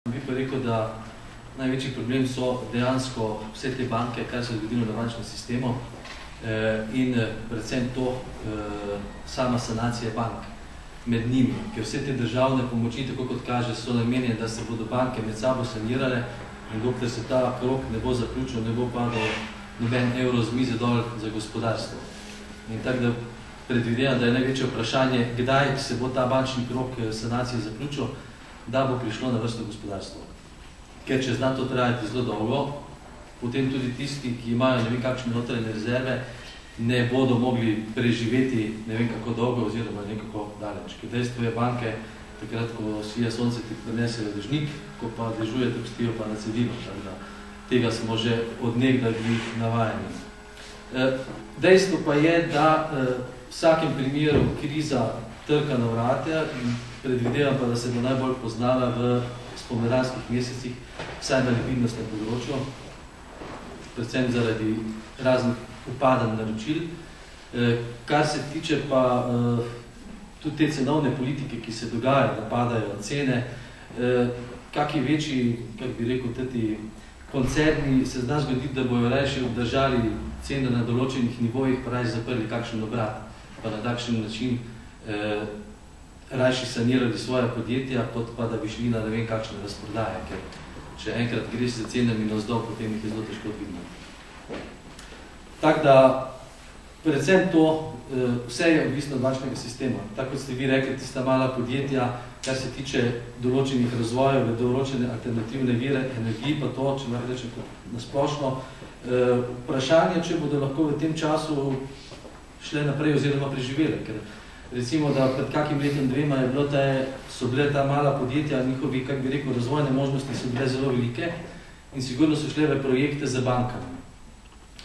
Bi pa rekel, da največji problem so dejansko vse te banke, kar se je zgodilo na bančnem sistemu in predvsem to sama sanacija bank med njimi, ker vse te državne pomoči, tako kot kaže, so namenjene, da se bodo banke med sabo sanirale in dokler se ta krok ne bo zaključil, ne bo padal noben evro z mize dol za gospodarstvo. In tako da predvidevam, da je največje vprašanje, kdaj se bo ta bančni krok sanacije zaključil, da bo prišlo na vrsto gospodarstvo. Ker če zna to trajati zelo dolgo, potem tudi tisti, ki imajo ne vem kakšne notranje rezerve, ne bodo mogli preživeti ne vem kako dolgo oziroma nekako daleč. Ker dejstvo je banke, takrat, ko svija sonce ti prinesejo dežnik, ko pa dežuje, tako stijo pa na cedino. Tega smo že od nekdaj bili navajeni. Dejstvo pa je, da v vsakem primeru kriza trka na vrata in predvidevam pa, da se bo najbolj poznala v spomladanskih mesecih, vsaj na likvidnostnem področju, predvsem zaradi raznih upadanj naročil. Kar se tiče pa tudi te cenovne politike, ki se dogajajo, da padajo cene, kakšni večji, kak bi rekel, teti koncerni se zna zgoditi, da bojo rajši obdržali cene na določenih nivojih, pa rajši zaprli kakšen obrat, pa na takšen način rajši sanirali svoje podjetja, kot pa da bi šli na ne vem kakšne razprodaje, ker če enkrat greš za cenami navzdol, potem jih je zelo težko vidno. Tako da, predvsem to, vse je odvisno od bančnega sistema. Tako kot ste vi rekli, tista mala podjetja, kar se tiče določenih razvojev, določene alternativne vire energiji, pa to, če lahko rečem nasplošno, vprašanje, če bodo lahko v tem času šle naprej oziroma preživele, ker recimo, da pred kakim letom dvema je bilo so bile ta mala podjetja, njihovi, kak bi rekel, razvojne možnosti so bile zelo velike in sigurno so šle v projekte za bankami.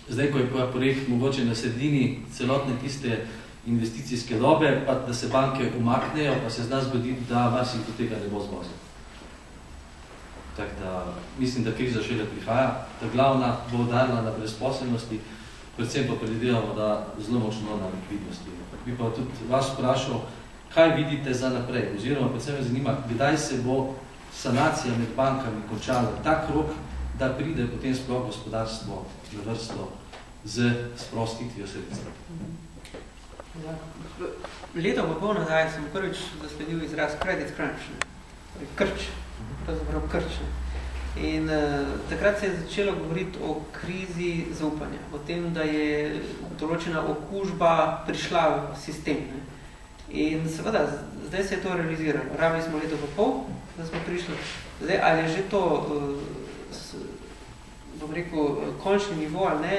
Zdaj, ko je projekt mogoče na sredini celotne tiste investicijske dobe, pa da se banke umaknejo, pa se zna zgoditi, da marsik do tega ne bo zvozil. Tako da, mislim, da kriza šele prihaja, da glavna bo udarila na brezposelnosti, predvsem pa predvidevamo, da zelo močno na likvidnosti. Bi pa tudi vas vprašal, kaj vidite za naprej, oziroma predvsem me zanima, kdaj se bo sanacija med bankami končala ta krok, da pride potem sploh gospodarstvo na vrsto z sprostitvijo sredstva. Leto pa pol nazaj sem prvič zasledil izraz credit crunch, krč, pravzaprav krč. In takrat se je začelo govoriti o krizi zaupanja, o tem, da je določena okužba prišla v sistem. In seveda, zdaj se je to realiziralo. Rabili smo leto pa pol, da smo prišli. Zdaj, ali je že to, bom rekel, končni nivo ali ne,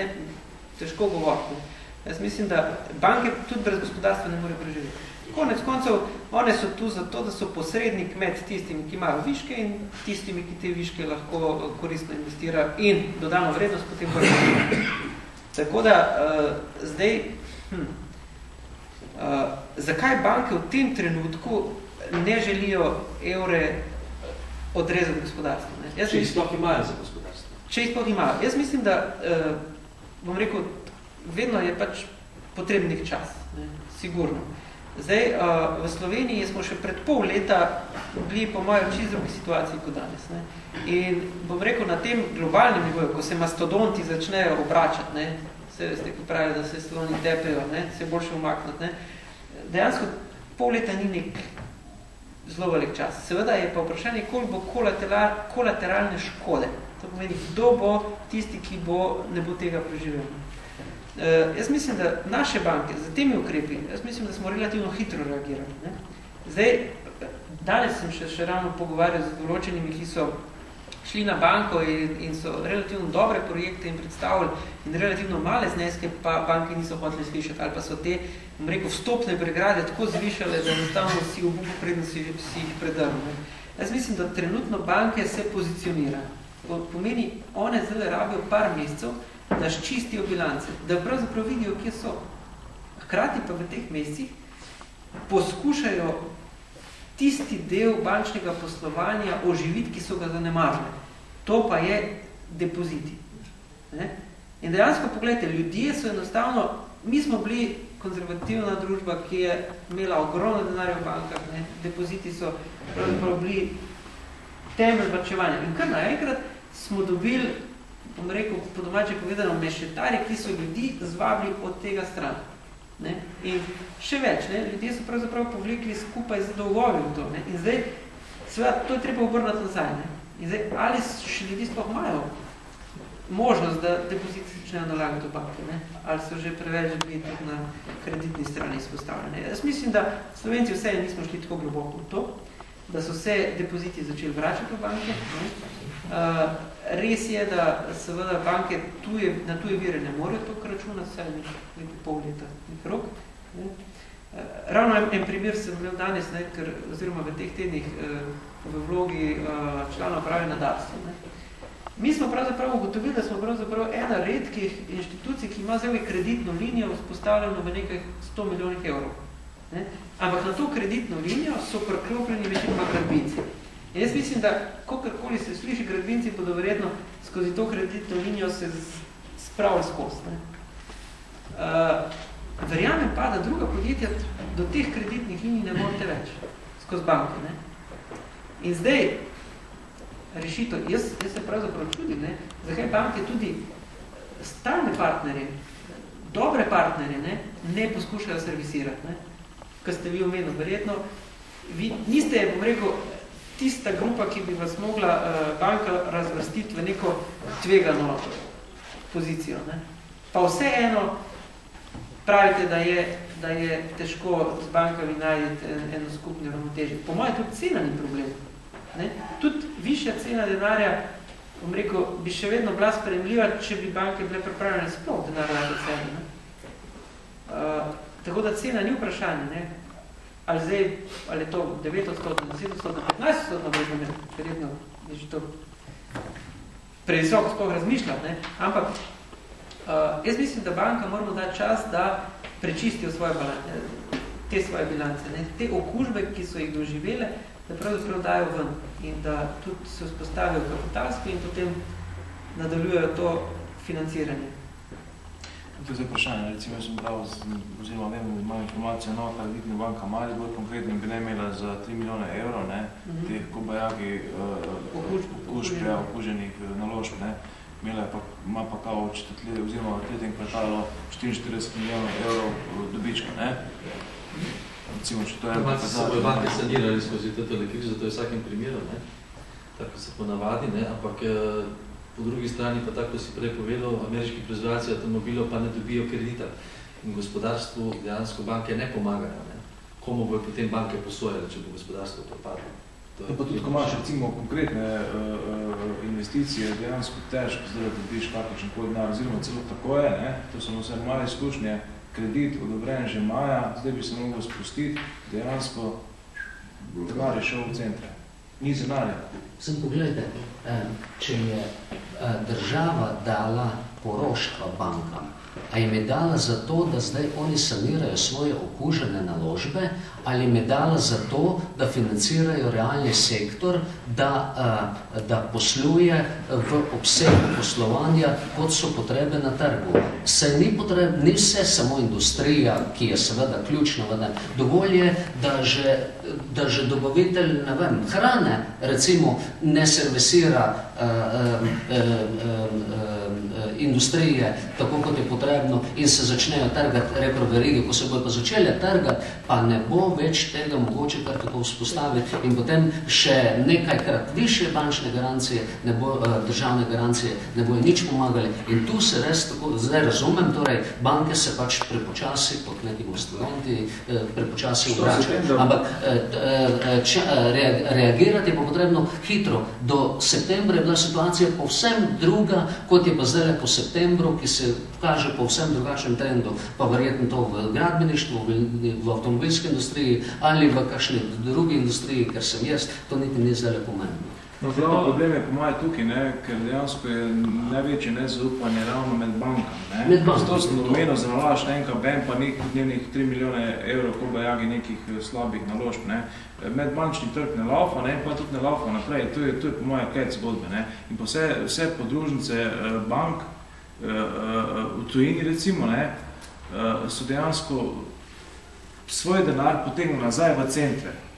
težko govoriti. Jaz mislim, da banke tudi brez gospodarstva ne morejo preživeti. Konec koncev, one so tu zato, da so posrednik med tistimi, ki imajo viške in tistimi, ki te viške lahko koristno investirajo in dodano vrednost potem vrlo. Tako da, zdaj, zakaj banke v tem trenutku ne želijo evre odrezati gospodarstvo? Če jih sploh imajo za gospodarstvo. Če jih sploh imajo. Jaz mislim, da, bom rekel, vedno je pač potreben nek čas, sigurno. Zdaj, v Sloveniji smo še pred pol leta bili po mojem čisto drugi situaciji kot danes. In bom rekel, na tem globalnem nivoju, ko se mastodonti začnejo obračati, se veste, ko pravijo, da se sloni tepejo, se boljše umaknati, dejansko pol leta ni nek zelo velik čas. Seveda je pa vprašanje, koliko bo kolateralne škode. To pomeni, kdo bo tisti, ki ne bo tega preživel. Jaz mislim, da naše banke z temi ukrepi, jaz mislim, da smo relativno hitro reagirali. Zdaj, danes sem še ravno pogovarjal z določenimi, ki so šli na banko in so relativno dobre projekte in predstavili in relativno male zneske, pa banke niso hoteli slišati, ali pa so te, bom rekel, vstopne pregrade tako zvišale, da enostavno si v buku predno si jih predrli. Jaz mislim, da trenutno banke se pozicionirajo. Pomeni, one zdaj rabijo par mesecev, da ščistijo bilance, da pravzaprav vidijo, kje so. Hkrati pa v teh mesecih poskušajo tisti del bančnega poslovanja oživiti, ki so ga zanemarili. To pa je depoziti. In dejansko, pogledajte, ljudje so enostavno, mi smo bili konzervativna družba, ki je imela ogromno denarja v bankah, depoziti so pravzaprav bili temelj varčevanja. In kar naenkrat smo dobili, bom rekel, po domače povedano, mešetarje, ki so ljudi zvabili od tega stran. Ne? In še več, ne? Ljudje so pravzaprav povlekli skupaj z dolgovi v to. Ne? In zdaj, seveda, to je treba obrnati nazaj. Ne? In zdaj, ali še ljudi sploh imajo možnost, da depoziti začnejo nalagati v banke, ne? Ali so že preveč bili tudi na kreditni strani izpostavljeni. Jaz mislim, da Slovenci vse nismo šli tako globoko v to, da so se depoziti začeli vračati v banke. Res je, da seveda banke na tuje vire ne morejo toliko računati, vsaj nekaj pol leta rok. Ravno en primer sem imel danes, ne, oziroma v teh tednih v vlogi člana uprave na Darsu. Mi smo pravzaprav ugotovili, da smo pravzaprav ena redkih inštitucij, ki ima zdaj kreditno linijo vzpostavljeno v nekaj 100 milijonih evrov. Ne? Ampak na to kreditno linijo so priklopljeni večinoma gradbinci. In jaz mislim, da kakorkoli se sliši, gradbinci bodo verjetno skozi to kreditno linijo se spravili skozi. Verjamem pa, da druga podjetja do teh kreditnih linij ne morate več, skozi banke. Ne? In zdaj, rešitev, jaz se pravzaprav čudim, ne? Zakaj banke tudi stalne partnerje, dobre partnerje, ne poskušajo servisirati. Ne? Kar ste vi omenili, verjetno, vi niste, bom rekel, tista grupa, ki bi vas mogla banka razvrstiti v neko tvegano pozicijo. Ne? Pa vseeno pravite, da je težko z bankami najti eno skupno ravnotežje. Po mojem, tudi cena ni problem. Ne? Tudi višja cena denarja, bom rekel, bi še vedno bila sprejemljiva, če bi banke bile pripravljene sploh denar dati od sebe. Ne? Tako da cena ni vprašanje, ne? Ali zdaj, ali je to 9%, 10%, 15%, verjetno je že to previsoko sploh razmišljati, ne? Ampak jaz mislim, da banka moramo dati čas, da prečistijo te svoje bilance, ne? Te okužbe, ki so jih doživele, da pravzaprav dajo ven in da tudi se vzpostavijo kapitalsko in potem nadaljujejo to financiranje. To je vprašanje, recimo jaz sem bral, oziroma vem, da imam informacijo, Nova kreditna banka Maribor konkretno bi ne imela za 3 milijone evrov, ne, teh kobajagi okuženih naložb, ne, ima pa kao oziroma v tretjem kvartalu 44 milijonov evrov dobička, ne. Recimo, če to je pokazati. Banke sanirali skozi totale krizo, to je vsakem primeru, ne, tako se ponavadi, ne, ampak po drugi strani pa tako si prej povedal, ameriški proizvajalci avtomobilov pa ne dobijo kredita in gospodarstvu dejansko banke ne pomagajo. Ne? Komu bojo potem banke posojali, če bo gospodarstvo propadlo? Pa tudi, ko imaš recimo konkretne investicije, dejansko težko zdaj, da dobiš kakšen koli denar, oziroma celo tako je, ne? To so vse male izkušnje, kredit odobren že maja, zdaj bi se mogel spustiti, dejansko denar je šel v centre. Ni denarja. Sem pogledajte, če je država dala poroštva bankam, a jim je dala zato, da zdaj oni sanirajo svoje okužene naložbe, ali jim je dala zato, da financirajo realni sektor, da posluje v obsegu poslovanja, kot so potrebe na trgu. Saj ni vse samo industrija, ki je seveda ključna, dovolj je, da že dobavitelj, ne vem, hrane, recimo, ne servisira industrije, tako kot je potrebno, in se začnejo trgati reproverige, ko se bojo pa začele trgati, pa ne bo več tega mogoče kar tako vzpostaviti in potem še nekajkrat više bančne garancije, državne garancije ne bojo nič pomagali. In tu se res tako, zdaj razumem, torej banke se pač prepočasi, kot neki mastodonti, prepočasi obračajo. Ampak reagirati je pa potrebno hitro. Do septembra je bila situacija povsem druga, kot je pa zdaj po septembru, ki se kaže po vsem drugačnem trendu, pa verjetno to v gradbeništvu, v avtomobilski industriji ali v kakšni drugi industriji, ker sem jaz, to niti ni zdaj pomembno. No, glavno problem je po moje tukaj, ne, ker dejansko je največje nezaupanje ravno med bankami. Ne. Med bankami. Zato sem domenil za nalaž enka BEM pa nekih 3 milijone evrov kobajagi nekih slabih naložb. Ne. Medbančni trg ne laufa, ne, pa tudi ne laufa naprej. To je po moje kec zgodbe. Ne. In pa vse podružnice bank v tujini, recimo, ne, so dejansko svoj denar potegnili nazaj v centre.